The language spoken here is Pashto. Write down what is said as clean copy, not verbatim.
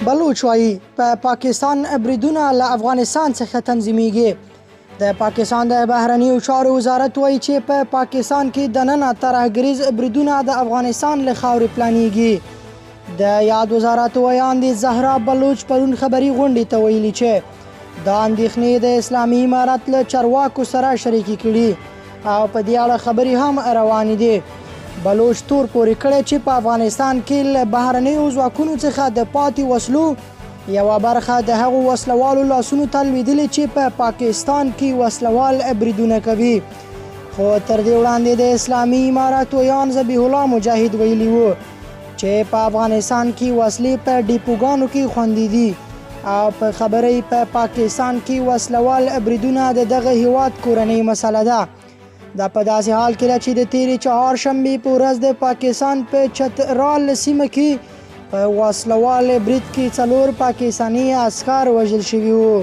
بلوچ وایي په پاکستان بریدونه له افغانستان څخه تنظیمیږي. د پاکستان د بهرنیو چارو وزارت وایي چې په پاکستان کې دننه ترهګریز بریدونه د افغانستان له خاورې پلانیږي. د یاد وزارت ویاندې زهرا بلوچ پرون خبري غونډې ته ویلي چې دا اندېښنې د اسلامي امارت له چارواکو سره شریکې کړي او په دې اړه خبرې هم روانې دي. بلوچ تور پورې کړی چې په افغانستان کې له بهرنیو ځواکونو څخه د پاتې وسلو یوه برخه د هغو وسلوالو لاسونو ته لوېدلې چې په پاکستان کې وسلوال بریدونه کوي. خو تر دې وړاندې د اسلامي امارت ویان ذبیح الله مجاهد ویلي وو چې په افغانستان کې وسلې په ډیپوګانو کې خوندي دي او په خبرې په پاکستان کې وسلوال بریدونه د دغه هیواد کورنۍ مسله ده. دا په داسې حال کې ده چې د تېرې چهارشنبې په ورځ د پاکستان په چترال سیمه کې په وسلوال برید کې 4 پاکستاني عسکر وژل شوي وو.